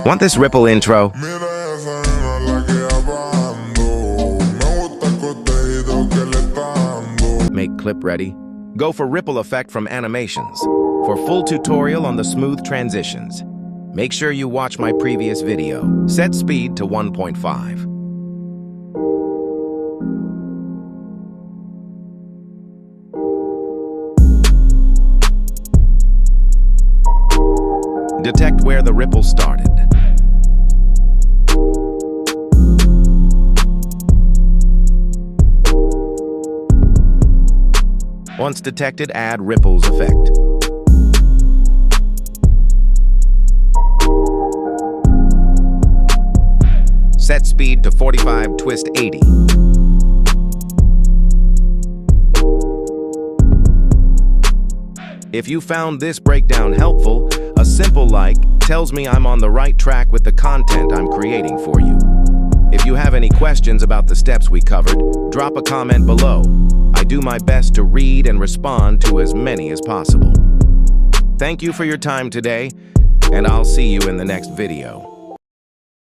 Want this ripple intro? Make clip ready. Go for ripple effect from animations. For full tutorial on the smooth transitions, make sure you watch my previous video. Set speed to 1.5. Detect where the ripple started. Once detected, add ripples effect. Set speed to 45, twist 80. If you found this breakdown helpful, a simple like tells me I'm on the right track with the content I'm creating for you. If you have any questions about the steps we covered, drop a comment below. I do my best to read and respond to as many as possible. Thank you for your time today, and I'll see you in the next video.